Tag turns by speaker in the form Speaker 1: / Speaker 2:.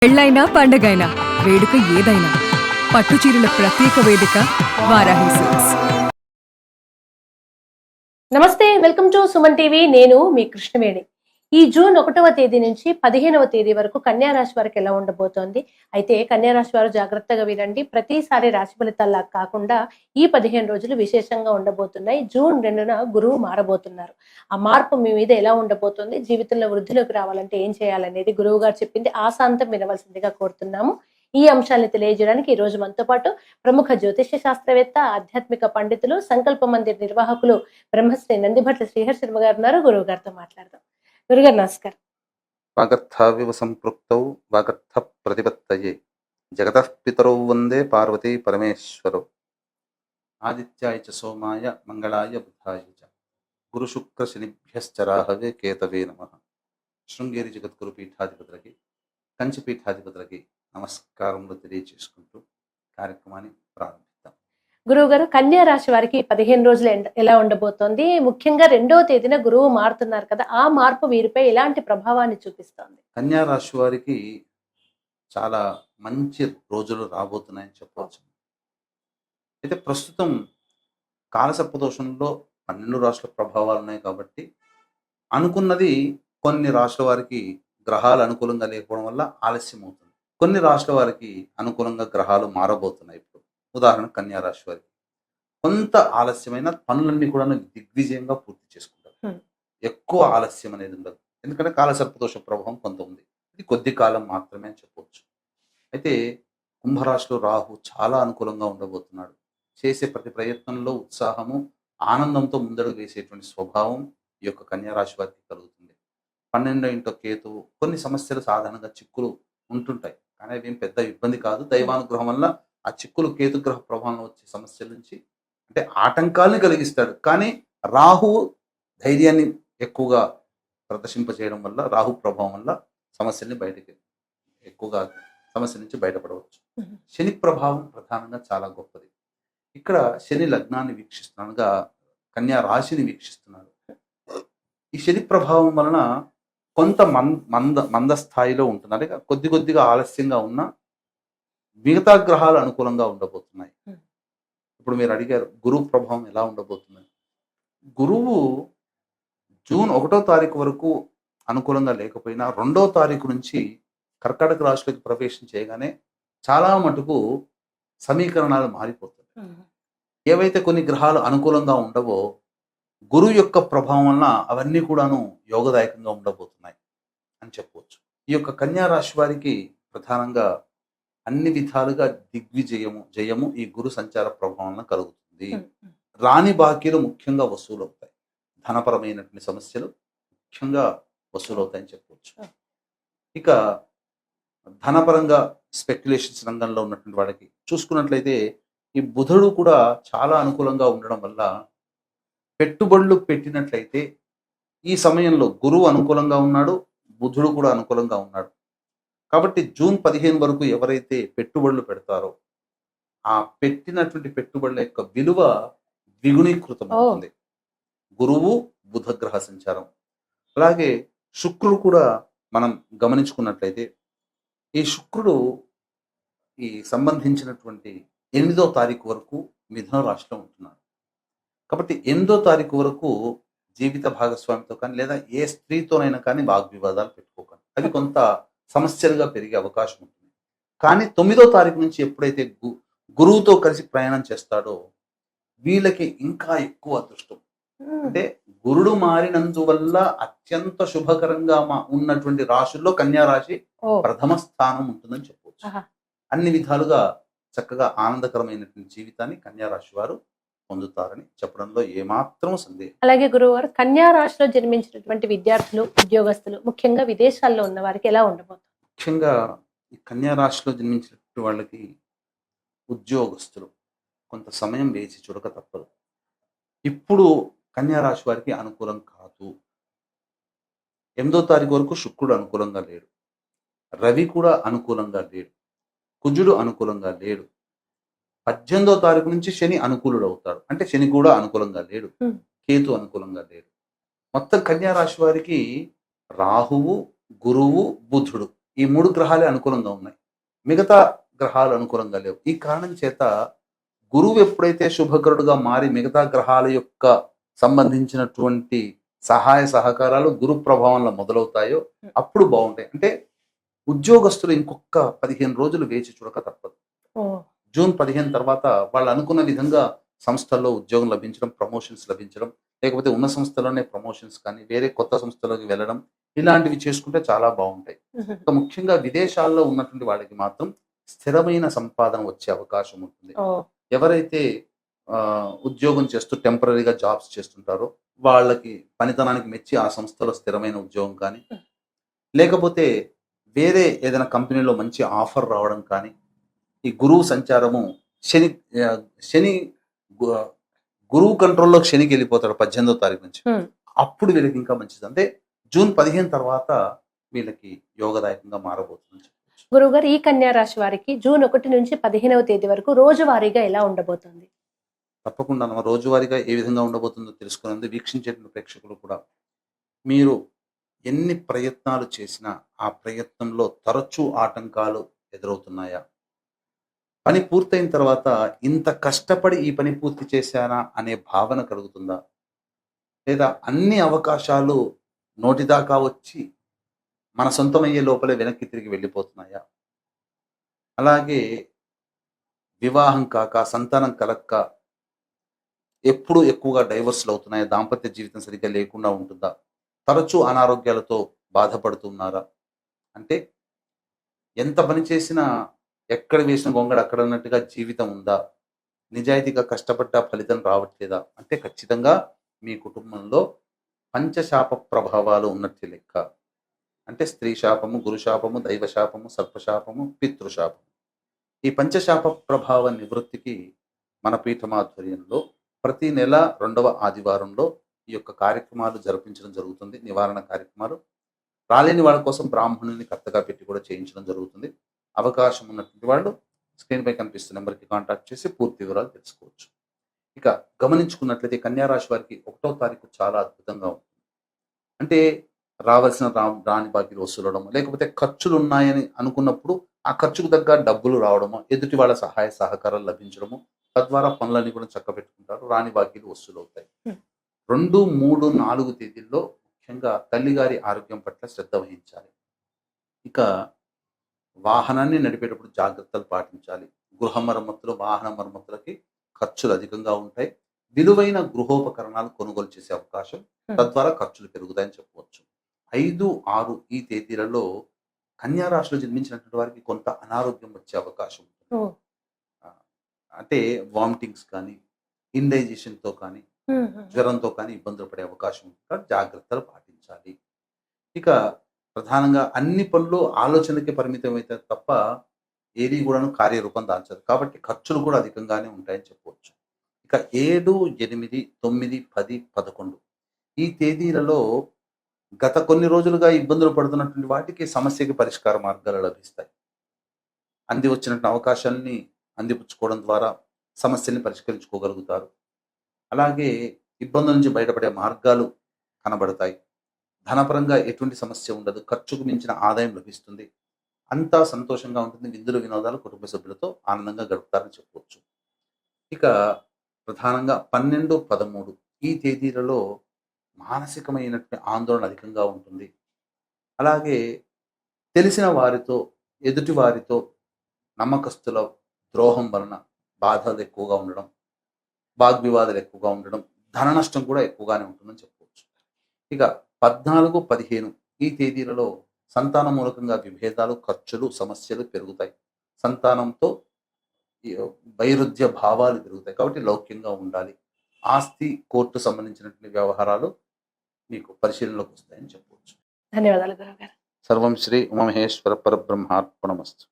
Speaker 1: పెళ్ళైనా పండగైనా వేడుక ఏదైనా పట్టుచీరల ప్రత్యేక వేదిక వారాహి సిల్క్స్.
Speaker 2: నమస్తే, వెల్కమ్ టు సుమన్ టీవీ. నేను మీ కృష్ణవేణి. ఈ జూన్ 1వ తేదీ నుంచి 15వ తేదీ వరకు కన్యా రాశి వారికి ఎలా ఉండబోతోంది? అయితే కన్యా రాశి వారు జాగ్రత్తగా వినండి. ప్రతిసారి రాశి ఫలితాల్లా కాకుండా ఈ 15 రోజులు విశేషంగా ఉండబోతున్నాయి. జూన్ 2న గురువు మారబోతున్నారు. ఆ మార్పు మీ మీద ఎలా ఉండబోతుంది, జీవితంలో వృద్ధిలోకి రావాలంటే ఏం చేయాలనేది గురువు గారు చెప్పింది ఆశాంతం వినవలసిందిగా కోరుతున్నాము. ఈ అంశాన్ని తెలియజేయడానికి ఈ రోజు మనతో పాటు ప్రముఖ జ్యోతిష్య శాస్త్రవేత్త, ఆధ్యాత్మిక పండితులు, సంకల్ప మందిర్ నిర్వాహకులు బ్రహ్మశ్రీ నందిభట్ల శ్రీహర్ శర్మ గారు ఉన్నారు. గురువు గారితో మాట్లాడదాం. గురుగారు నమస్కారం.
Speaker 3: వాగర్థావివ సంపృక్తౌ వాగర్థ ప్రతిపత్తయే జగతః పితరౌ వందే పార్వతీ పరమేశ్వరౌ ఆదిత్యాయ చ సోమాయ మంగళాయ బుధాయ చ గురు శుక్ర శనిభ్యశ్చ రాహవే కేతవే నమః. శృంగేరి జగద్గురు పీఠాధిపతులకి, కంచి పీఠాధిపతులకి నమస్కారములు తెలియజేసుకుంటూ కార్యక్రమాన్ని ప్రారంభిద్దాం.
Speaker 2: గురువు గారు, కన్యా రాశి వారికి 15 రోజులు ఎలా ఉండబోతోంది? ముఖ్యంగా 2వ తేదీన గురువు మారుతున్నారు కదా, ఆ మార్పు వీరిపై ఎలాంటి ప్రభావాన్ని చూపిస్తోంది?
Speaker 3: కన్యా రాశి వారికి చాలా మంచి రోజులు రాబోతున్నాయని చెప్పవచ్చు. అయితే ప్రస్తుతం కాలసర్పదోషంలో 12 రాశుల ప్రభావాలు ఉన్నాయి కాబట్టి అనుకున్నది కొన్ని రాశుల వారికి గ్రహాలు అనుకూలంగా లేకపోవడం వల్ల ఆలస్యం అవుతుంది. కొన్ని రాశుల వారికి అనుకూలంగా గ్రహాలు మారబోతున్నాయి. ఇప్పుడు ఉదాహరణ కన్యా రాశి వారికి కొంత ఆలస్యమైన పనులన్నీ కూడా దిగ్విజయంగా పూర్తి చేసుకుంటారు. ఎక్కువ ఆలస్యం అనేది ఉండదు, ఎందుకంటే కాలసర్పదోష ప్రభావం కొంత ఉంది. ఇది కొద్ది కాలం మాత్రమే అని చెప్పవచ్చు. అయితే కుంభరాశిలో రాహు చాలా అనుకూలంగా ఉండబోతున్నాడు. చేసే ప్రతి ప్రయత్నంలో ఉత్సాహము, ఆనందంతో ముందడుగు వేసేటువంటి స్వభావం ఈ యొక్క కన్యా రాశి వారికి కలుగుతుంది. 12వ ఇంట్లో కేతువు, కొన్ని సమస్యలు సాధారణంగా చిక్కులు ఉంటుంటాయి, కానీ అవి ఏం పెద్ద ఇబ్బంది కాదు. దైవానుగ్రహం వల్ల ఆ చిక్కులు కేతుగ్రహ ప్రభావంలో వచ్చే సమస్యల నుంచి అంటే ఆటంకాలను కలిగిస్తాడు. కానీ రాహువు ధైర్యాన్ని ఎక్కువగా ప్రదర్శింపజేయడం వల్ల, రాహు ప్రభావం వల్ల సమస్యల్ని ఎక్కువగా సమస్య నుంచి బయటపడవచ్చు. శని ప్రభావం ప్రధానంగా చాలా గొప్పది. ఇక్కడ శని లగ్నాన్ని వీక్షిస్తున్నాడుగా కన్యా రాశిని వీక్షిస్తున్నాడు. ఈ శని ప్రభావం వలన కొంత మంద స్థాయిలో ఉంటుంది, అంటే కొద్దిగా ఆలస్యంగా ఉన్న మిగతా గ్రహాలు అనుకూలంగా ఉండబోతున్నాయి. ఇప్పుడు మీరు అడిగారు గురువు ప్రభావం ఎలా ఉండబోతుంది. గురువు జూన్ 1వ తారీఖు వరకు అనుకూలంగా లేకపోయినా 2వ తారీఖు నుంచి కర్కాటక రాశిలోకి ప్రవేశం చేయగానే చాలా మటుకు సమీకరణాలు మారిపోతాయి. ఏవైతే కొన్ని గ్రహాలు అనుకూలంగా ఉండవో గురువు యొక్క ప్రభావం వలన అవన్నీ కూడాను యోగదాయకంగా ఉండబోతున్నాయి అని చెప్పవచ్చు. ఈ యొక్క కన్యా రాశి వారికి ప్రధానంగా అన్ని విధాలుగా జయము ఈ గురు సంచార ప్రభావం కలుగుతుంది. రాని బాకీలు ముఖ్యంగా వసూలు అవుతాయి. ధనపరమైనటువంటి సమస్యలు ముఖ్యంగా వసూలవుతాయని చెప్పవచ్చు. ఇక ధనపరంగా స్పెక్యులేషన్స్ రంగంలో ఉన్నటువంటి వాళ్ళకి చూసుకున్నట్లయితే ఈ బుధుడు కూడా చాలా అనుకూలంగా ఉండడం వల్ల పెట్టుబడులు పెట్టినట్లయితే ఈ సమయంలో గురువు అనుకూలంగా ఉన్నాడు, బుధుడు కూడా అనుకూలంగా ఉన్నాడు. కాబట్టి జూన్ 15 వరకు ఎవరైతే పెట్టుబడులు పెడతారో ఆ పెట్టినటువంటి పెట్టుబడుల యొక్క విలువ ద్విగుణీకృతం అవుతుంది. గురువు బుధ గ్రహ సంచారం. అలాగే శుక్రుడు కూడా మనం గమనించుకున్నట్లయితే ఈ శుక్రుడు ఈ సంబంధించినటువంటి 8వ తారీఖు వరకు మిథున రాశిలో ఉంటున్నాడు. కాబట్టి 8వ తారీఖు వరకు జీవిత భాగస్వామితో కానీ లేదా ఏ స్త్రీతోనైనా కానీ వాగ్వివాదాలు పెట్టుకోకండి. అవి కొంత సమస్యలుగా పెరిగే అవకాశం ఉంటుంది. కానీ 9వ తారీఖు నుంచి ఎప్పుడైతే గురువుతో కలిసి ప్రయాణం చేస్తాడో వీళ్ళకి ఇంకా ఎక్కువ అదృష్టం. అంటే గురుడు మారినందువల్ల అత్యంత శుభకరంగా ఉన్నటువంటి రాశుల్లో కన్యా రాశి ప్రథమ స్థానం ఉంటుందని చెప్పవచ్చు. అన్ని విధాలుగా చక్కగా ఆనందకరమైనటువంటి జీవితాన్ని కన్యా రాశి వారు పొందుతారని చెప్పడంలో ఏమాత్రం సందేహం.
Speaker 2: అలాగే గురువు గారు, కన్యా రాశిలో జన్మించినటువంటి విద్యార్థులు, ఉద్యోగస్తులు, ముఖ్యంగా విదేశాల్లో ఉన్న వారికి ఎలా ఉండబోతుంది?
Speaker 3: ముఖ్యంగా ఈ కన్యా రాశిలో జన్మించినటువంటి వాళ్ళకి ఉద్యోగస్తులు కొంత సమయం వేచి చూడక తప్పదు. ఇప్పుడు కన్యా రాశి వారికి అనుకూలం కాదు. 8వ తారీఖు వరకు శుక్రుడు అనుకూలంగా లేడు, రవి కూడా అనుకూలంగా లేడు, కుజుడు అనుకూలంగా లేడు. 18వ తారీఖు నుంచి శని అనుకూలుడు అవుతాడు, అంటే శని కూడా అనుకూలంగా లేడు, కేతు అనుకూలంగా లేడు. మొత్తం కన్యా రాశి వారికి రాహువు, గురువు, బుధుడు ఈ 3 గ్రహాలే అనుకూలంగా ఉన్నాయి. మిగతా గ్రహాలు అనుకూలంగా లేవు. ఈ కారణం చేత గురువు ఎప్పుడైతే శుభకరుడుగా మారి మిగతా గ్రహాల యొక్క సంబంధించినటువంటి సహాయ సహకారాలు గురు ప్రభావంలో మొదలవుతాయో అప్పుడు బాగుంటాయి. అంటే ఉద్యోగస్తులు ఇంకొక 15 రోజులు వేచి చూడక తప్పదు.
Speaker 2: ఓ
Speaker 3: జూన్ 15 తర్వాత వాళ్ళు అనుకున్న విధంగా సంస్థల్లో ఉద్యోగం లభించడం, ప్రమోషన్స్ లభించడం, లేకపోతే ఉన్న సంస్థలోనే ప్రమోషన్స్ కానీ వేరే కొత్త సంస్థలోకి వెళ్ళడం, ఇలాంటివి చేసుకుంటే చాలా బాగుంటాయి.
Speaker 2: ఉహు.
Speaker 3: ఇంకా ముఖ్యంగా విదేశాల్లో ఉన్నటువంటి వాళ్ళకి మాత్రం స్థిరమైన సంపాదన వచ్చే అవకాశం ఉంటుంది.
Speaker 2: ఓ
Speaker 3: ఎవరైతే ఉద్యోగం చేస్తూ టెంపరరీగా జాబ్స్ చేస్తుంటారో వాళ్ళకి పనితనానికి మెచ్చి ఆ సంస్థలో స్థిరమైన ఉద్యోగం కానీ, లేకపోతే వేరే ఏదైనా కంపెనీలో మంచి ఆఫర్ రావడం కానీ, ఈ గురువు సంచారము శని ఆ, శని గు- గురువు కంట్రోల్లోకి శనికి వెళ్ళిపోతాడు 18వ తారీఖు నుంచి.
Speaker 2: హ్మ్.
Speaker 3: అప్పుడు వీళ్ళకి ఇంకా మంచిది. అంటే జూన్ 15 తర్వాత వీళ్ళకి యోగదాయకంగా మారబోతుంది.
Speaker 2: గురువుగారు, ఈ కన్యా రాశి వారికి జూన్ 1 నుంచి 15వ తేదీ వరకు రోజువారీగా ఎలా ఉండబోతోంది?
Speaker 3: తప్పకుండా మన రోజువారీగా ఏ విధంగా ఉండబోతుందో తెలుసుకునేందుకు వీక్షించే ప్రేక్షకులు కూడా మీరు ఎన్ని ప్రయత్నాలు చేసినా ఆ ప్రయత్నంలో తరచూ ఆటంకాలు ఎదురవుతున్నాయా? పని పూర్తయిన తర్వాత ఇంత కష్టపడి ఈ పని పూర్తి చేశానా అనే భావన కలుగుతుందా? లేదా అన్ని అవకాశాలు నోటిదాకా వచ్చి మన సొంతమయ్యే లోపలే వెనక్కి తిరిగి వెళ్ళిపోతున్నాయా? అలాగే వివాహం కాక, సంతానం కలక్క ఎప్పుడు ఎక్కువగా డైవర్స్లు అవుతున్నాయా? దాంపత్య జీవితం సరిగ్గా లేకుండా ఉంటుందా? తరచూ అనారోగ్యాలతో బాధపడుతున్నారా? అంటే ఎంత పని చేసినా ఎక్కడ వేసిన గొంగడ అక్కడ అన్నట్టుగా జీవితం ఉందా? నిజాయితీగా కష్టపడ్డా ఫలితం రావట్లేదా? అంటే ఖచ్చితంగా మీ కుటుంబంలో పంచశాప ప్రభావాలు ఉన్నట్టు లెక్క. అంటే స్త్రీ శాపము, గురు శాపము, దైవ శాపము, సర్పశాపము, పితృశాపము. ఈ పంచశాప ప్రభావ నివృత్తికి మన పీఠమాధ్వర్యంలో ప్రతి నెల 2వ ఆదివారంలో ఈ యొక్క కార్యక్రమాలు జరిపించడం జరుగుతుంది. నివారణ కార్యక్రమాలు రాలేని వాళ్ళ కోసం బ్రాహ్మణుని కర్తగా పెట్టి కూడా చేయించడం జరుగుతుంది. అవకాశం ఉన్నటువంటి వాళ్ళు స్క్రీన్ పై కనిపిస్తున్న నెంబర్కి కాంటాక్ట్ చేసి పూర్తి వివరాలు తెలుసుకోవచ్చు. ఇక గమనించుకున్నట్లయితే కన్యా రాశి వారికి 1వ తారీఖు చాలా అద్భుతంగా ఉంటుంది. అంటే రావాల్సిన రాని బాకీలు వసూలడము, లేకపోతే ఖర్చులు ఉన్నాయని అనుకున్నప్పుడు ఆ ఖర్చుకు తగ్గ డబ్బులు రావడము, ఎదుటి వాళ్ళ సహాయ సహకారాలు లభించడము, తద్వారా పనులన్నీ కూడా చక్కబెట్టుకుంటారు. రాని బాకీలు వసూలవుతాయి. 2, 3, 4 తేదీల్లో ముఖ్యంగా తల్లిగారి ఆరోగ్యం పట్ల శ్రద్ధ వహించాలి. ఇక వాహనాన్ని నడిపేటప్పుడు జాగ్రత్తలు పాటించాలి. గృహ మరమ్మతులు, వాహన మరమ్మతులకి ఖర్చులు అధికంగా ఉంటాయి. విలువైన గృహోపకరణాలు కొనుగోలు చేసే అవకాశం, తద్వారా ఖర్చులు పెరుగుతాయని చెప్పవచ్చు. 5, 6 ఈ తేదీలలో కన్యా రాశిలో జన్మించినటువంటి వారికి కొంత అనారోగ్యం వచ్చే అవకాశం ఉంటుంది.
Speaker 2: ఓ
Speaker 3: ఆ, అంటే వామిటింగ్స్ కానీ, ఇండైజెషన్తో కానీ, జ్వరంతో కానీ ఇబ్బందులు పడే అవకాశం ఉంటుంది. కాబట్టి జాగ్రత్తలు పాటించాలి. ఇక ప్రధానంగా అన్ని పనులు ఆలోచనకి పరిమితం అయితే తప్ప ఏది కూడాను కార్యరూపం దాల్చదు. కాబట్టి ఖర్చులు కూడా అధికంగానే ఉంటాయని చెప్పవచ్చు. ఇక 7, 8, 9, 10, 11 ఈ తేదీలలో గత కొన్ని రోజులుగా ఇబ్బందులు పడుతున్నటువంటి వాటికి సమస్యకి పరిష్కార మార్గాలు లభిస్తాయి. అంది వచ్చినటువంటి అవకాశాన్ని అందిపుచ్చుకోవడం ద్వారా సమస్యల్ని పరిష్కరించుకోగలుగుతారు. అలాగే ఇబ్బందుల నుంచి బయటపడే మార్గాలు కనబడతాయి. ధనపరంగా ఎటువంటి సమస్య ఉండదు. ఖర్చుకు మించిన ఆదాయం లభిస్తుంది. అంతా సంతోషంగా ఉంటుంది. విందులు వినోదాలు కుటుంబ సభ్యులతో ఆనందంగా గడుపుతారని చెప్పవచ్చు. ఇక ప్రధానంగా 12, 13 ఈ తేదీలలో మానసికమైనటువంటి ఆందోళన అధికంగా ఉంటుంది. అలాగే తెలిసిన వారితో, ఎదుటి వారితో నమ్మకస్తుల ద్రోహం వలన బాధలు ఎక్కువగా ఉండడం, వాగ్వివాదాలు ఎక్కువగా ఉండడం, ధన నష్టం కూడా ఎక్కువగానే ఉంటుందని చెప్పవచ్చు. ఇక 14, 15 ఈ తేదీలలో సంతాన మూలకంగా విభేదాలు, ఖర్చులు, సమస్యలు పెరుగుతాయి. సంతానంతో ఈ వైరుధ్య భావాలు పెరుగుతాయి. కాబట్టి లౌక్యంగా ఉండాలి. ఆస్తి, కోర్టు సంబంధించినటువంటి వ్యవహారాలు మీకు పరిశీలనలోకి వస్తాయని చెప్పవచ్చు.
Speaker 2: ధన్యవాదాలు గురువుగారు.
Speaker 3: సర్వం శ్రీ ఉమామహేశ్వర పరబ్రహ్మార్పణమస్తు.